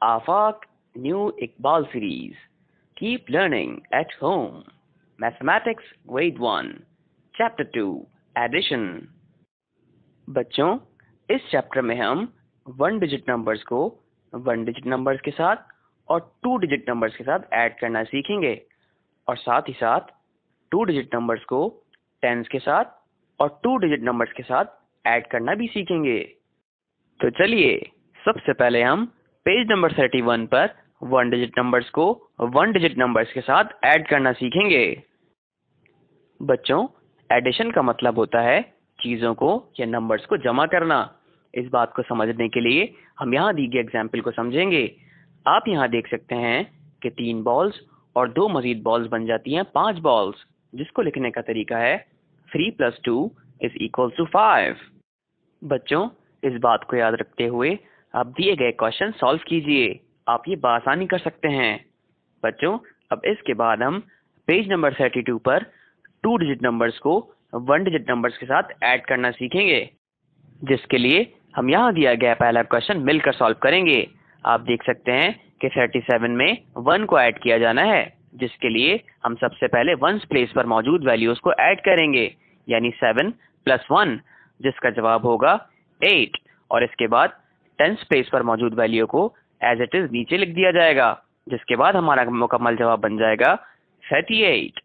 Afaq New Iqbal series. Keep learning at home. Mathematics Grade 1 Chapter 2 Addition. बच्चों, इस chapter में हम 1 digit numbers को 1 डिजिट नंबर्स के साथ और 2 डिजिट नंबर्स के साथ ऐड करना सीखेंगे और साथ ही साथ 2 डिजिट नंबर्स को टेंस के साथ और 2 डिजिट नंबर्स के साथ ऐड करना भी सीखेंगे। तो चलिए, सबसे पहले हम पेज नंबर 31 पर 1 डिजिट नंबर्स को 1 डिजिट नंबर्स के साथ ऐड करना सीखेंगे। बच्चों, एडिशन का मतलब होता है चीज़ों को या नंबर्स को जमा करना। इस बात को समझने के लिए हम यहाँ दी गई एग्जाम्पल को समझेंगे। आप यहाँ देख सकते हैं कि 3 बॉल्स और 2 मजीद बॉल्स बन जाती हैं 5 बॉल्स, जिसको लिखने का तरीका है 3 + 2 = 5। बच्चों, इस बात को याद रखते हुए आप दिए गए क्वेश्चन सॉल्व कीजिए। आप ये बआसानी कर सकते हैं। बच्चों, अब इसके बाद हम पेज नंबर 32 पर 2 डिजिट नंबर्स को 1 डिजिट नंबर्स के साथ ऐड करना सीखेंगे, जिसके लिए हम यहाँ दिया गया पहला क्वेश्चन मिलकर सॉल्व करेंगे। आप देख सकते हैं कि 37 में 1 को ऐड किया जाना है, जिसके लिए हम सबसे पहले 1s प्लेस पर मौजूद वैल्यूज को ऐड करेंगे, यानी 7 + 1, जिसका जवाब होगा 8, और इसके बाद 10s प्लेस पर मौजूद वैल्यू को एज इट इज नीचे लिख दिया जाएगा, जिसके बाद हमारा मुकम्मल जवाब बन जाएगा 38।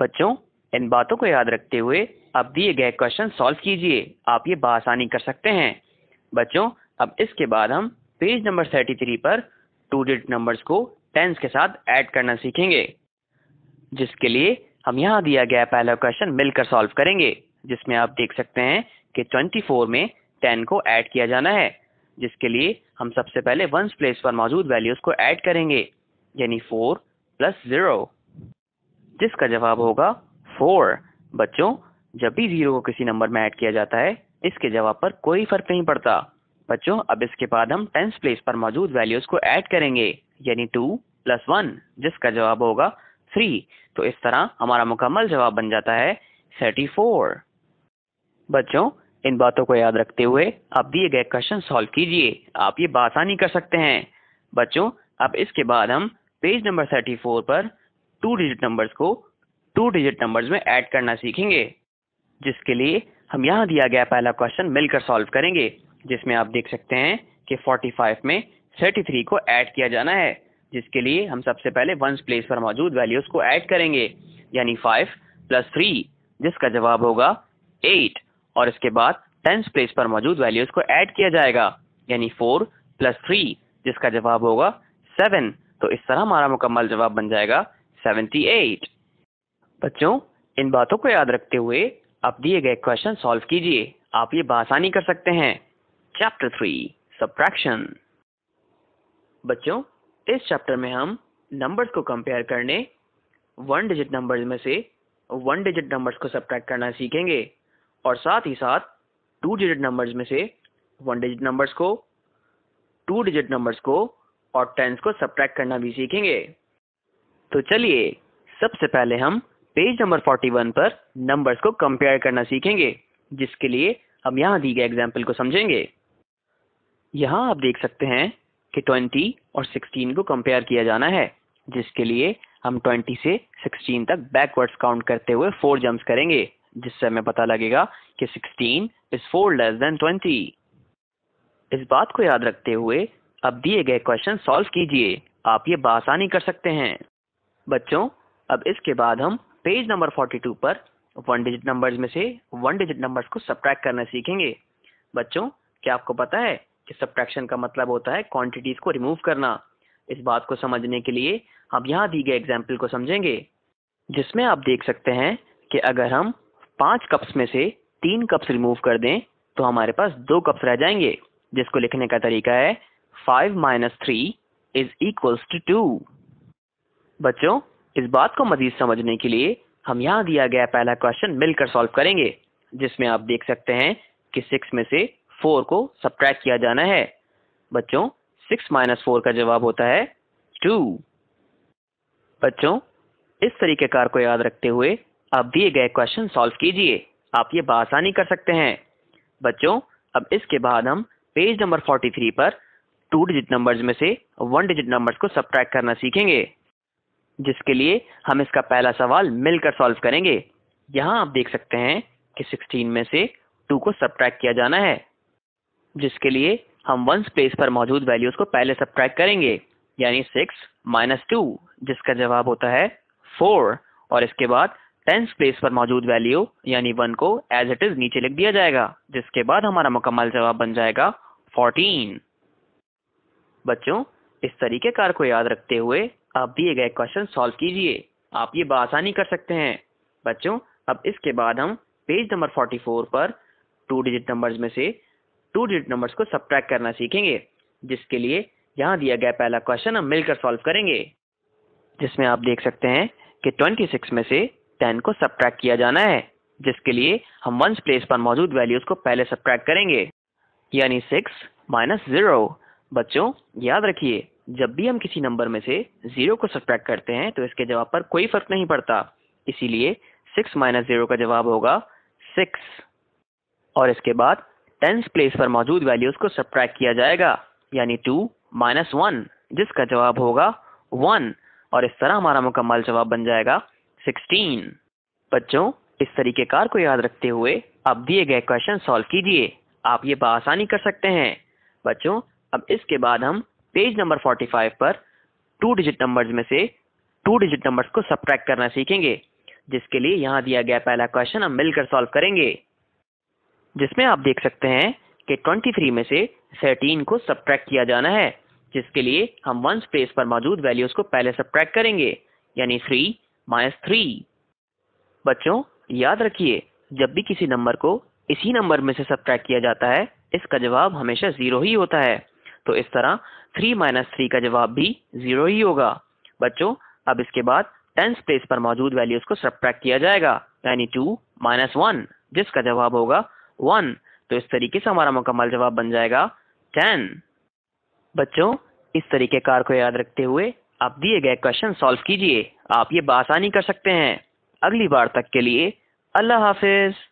बच्चों, इन बातों को याद रखते हुए आप दिए गए क्वेश्चन सॉल्व कीजिए। आप ये बआसानी कर सकते हैं। बच्चों, अब इसके बाद हम पेज नंबर 33 पर 2 डिजिट नंबर्स को टेंस के साथ ऐड करना सीखेंगे, जिसके लिए हम यहाँ दिया गया पहला क्वेश्चन मिलकर सॉल्व करेंगे, जिसमें आप देख सकते हैं कि 24 में 10 को ऐड किया जाना है, जिसके लिए हम सबसे पहले 1s प्लेस पर मौजूद वैल्यूज को ऐड करेंगे, यानी 4 + 0, जिसका जवाब होगा 4। बच्चों, जब भी 0 को किसी नंबर में ऐड किया जाता है, इसके जवाब पर कोई फर्क नहीं पड़ता। बच्चों, अब इसके बाद हम 10s प्लेस पर मौजूद वैल्यूज को ऐड करेंगे, यानी 2 + 1, जिसका जवाब होगा 3। तो इस तरह हमारा मुकम्मल जवाब बन जाता है 34। बच्चों, इन बातों को याद रखते हुए आप दिए गए क्वेश्चन सॉल्व कीजिए। आप ये बआसानी कर सकते हैं। बच्चों, अब इसके बाद हम पेज नंबर 34 पर 2 डिजिट नंबर्स को 2 डिजिट नंबर्स में ऐड करना सीखेंगे, जिसके लिए हम यहाँ दिया गया पहला क्वेश्चन मिलकर सॉल्व करेंगे, जिसमें आप देख सकते हैं कि 45 में 33 को ऐड किया जाना है, जिसके लिए हम सबसे पहले 1s प्लेस पर मौजूद वैल्यूज को ऐड करेंगे, यानी 5 + 3, जिसका जवाब होगा 8, और इसके बाद 10s प्लेस पर मौजूद वैल्यूज को ऐड किया जाएगा, यानी 4 + 3, जिसका जवाब होगा 7। तो इस तरह हमारा मुकम्मल जवाब बन जाएगा 78। बच्चों, इन बातों को याद रखते हुए आप दिए गए क्वेश्चन सॉल्व कीजिए। आप ये बआसानी कर सकते हैं। Chapter 3 subtraction. बच्चों, इस चैप्टर में हम नंबर्स को कंपेयर करने 1 डिजिट नंबर्स में से 1 डिजिट नंबर्स को सब्ट्रैक्ट करना सीखेंगे और साथ ही साथ 2 डिजिट नंबर्स में से 1 डिजिट नंबर्स को, 2 डिजिट नंबर्स को और टेंस को सब्ट्रैक्ट करना भी सीखेंगे। तो चलिए, सबसे पहले हम पेज नंबर 41 पर नंबर्स को कंपेयर करना सीखेंगे, जिसके लिए हम यहाँ दी गए एग्जाम्पल को समझेंगे। यहाँ आप देख सकते हैं कि 20 और 16 को कंपेयर किया जाना है, जिसके लिए हम 20 से 16 तक बैकवर्ड्स काउंट करते हुए 4 जंप्स करेंगे, जिससे हमें पता लगेगा कि 16 is 4 less than 20। इस बात को याद रखते हुए अब दिए गए क्वेश्चन सॉल्व कीजिए। आप ये बआसानी कर सकते हैं। बच्चों, अब इसके बाद हम पेज नंबर 42 पर 1 डिजिट नंबर्स में से 1 डिजिट नंबर्स को सब्ट्रैक्ट करना सीखेंगे। बच्चों, क्या आपको पता है कि सब्ट्रैक्शन का मतलब होता है क्वांटिटीज को रिमूव करना। इस बात को समझने के लिए हम यहाँ दी गए एग्जाम्पल को समझेंगे, जिसमें आप देख सकते हैं कि अगर हम 5 कप्स में से 3 कप्स रिमूव कर दें तो हमारे पास 2 कप्स रह जाएंगे, जिसको लिखने का तरीका है 5 - 3 = 2। बच्चों, इस बात को मजीद समझने के लिए हम यहाँ दिया गया पहला क्वेश्चन मिलकर सॉल्व करेंगे, जिसमें आप देख सकते हैं कि 6 में से 4 को सब्ट्रैक्ट किया जाना है। बच्चों, 6 - 4 का जवाब होता है 2। बच्चों, इस तरीकेकार को याद रखते हुए आप दिए गए क्वेश्चन सॉल्व कीजिए। आप ये बआसानी कर सकते हैं। बच्चों, अब इसके बाद हम पेज नंबर 43 पर 2 डिजिट नंबर्स में से 1 डिजिट नंबर्स को सब्ट्रैक्ट करना सीखेंगे, जिसके लिए हम इसका पहला सवाल मिलकर सॉल्व करेंगे। यहाँ आप देख सकते हैं कि 16 में से 2 को सब्ट्रैक्ट किया जाना है, जिसके लिए हम वंस प्लेस पर मौजूद वैल्यूज को पहले सब्ट्रैक्ट करेंगे, यानी 6 माइनस 2, जिसका जवाब होता है 4, और इसके बाद टेंस प्लेस पर मौजूद वैल्यू यानी 1 को एज इट इज नीचे लिख दिया जाएगा, जिसके बाद हमारा मुकम्मल जवाब बन जाएगा 14। बच्चों, इस तरीकेकार को याद रखते हुए आप दिए गए क्वेश्चन सॉल्व कीजिए। आप ये बआसानी कर सकते हैं। बच्चों, अब इसके बाद हम पेज नंबर 44 पर 2 डिजिट नंबर्स में से 2 डिजिट नंबर्स को सब्ट्रैक्ट करना सीखेंगे, जिसके लिए यहाँ दिया गया पहला क्वेश्चन हम मिलकर सॉल्व करेंगे, जिसमें आप देख सकते हैं कि 26 में से 10 को सब्ट्रैक्ट किया जाना है, जिसके लिए हम वंस प्लेस पर मौजूद वैल्यूज को पहले सब्ट्रैक्ट करेंगे, यानी 6 माइनस 0। बच्चों, याद रखिए, जब भी हम किसी नंबर में से 0 को सब्ट्रैक्ट करते हैं तो इसके जवाब पर कोई फर्क नहीं पड़ता, इसीलिए 6 माइनस 0 का जवाब होगा 6, और इसके बाद टेंस प्लेस पर मौजूद वैल्यूज को सब्ट्रैक्ट किया जाएगा, यानी 2 माइनस 1, जिसका जवाब होगा 1, और इस तरह हमारा मुकम्मल जवाब बन जाएगा 16। बच्चों, इस तरीकेकार को याद रखते हुए आप दिए गए क्वेश्चन सॉल्व कीजिए। आप ये बआसानी कर सकते हैं। बच्चों, अब इसके बाद हम पेज नंबर 45 पर 2 डिजिट नंबर्स में से 2 डिजिट नंबर्स को सब्ट्रैक्ट करना सीखेंगे, जिसके लिए यहाँ दिया गया पहला क्वेश्चन हम मिलकर सॉल्व करेंगे, जिसमें आप देख सकते हैं कि 23 में से 13 को सब्ट्रैक्ट किया जाना है, जिसके लिए हम वंस प्लेस पर मौजूद वैल्यूज को पहले सब्ट्रैक्ट करेंगे, यानी 3 माइनस 3। बच्चों, याद रखिए, जब भी किसी नंबर को इसी नंबर में से सब्ट्रैक्ट किया जाता है, इसका जवाब हमेशा 0 ही होता है। तो इस तरह 3 माइनस 3 का जवाब भी 0 ही होगा। बच्चों, अब इसके बाद टेंस प्लेस पर मौजूद वैल्यूज को सब्ट्रैक्ट किया जाएगा, यानी 2 माइनस 1, जिसका जवाब होगा 1। तो इस तरीके से हमारा मुकम्मल जवाब बन जाएगा 10। बच्चों, इस तरीकेकार को याद रखते हुए आप दिए गए क्वेश्चन सॉल्व कीजिए। आप ये बआसानी कर सकते हैं। अगली बार तक के लिए अल्लाह हाफिज।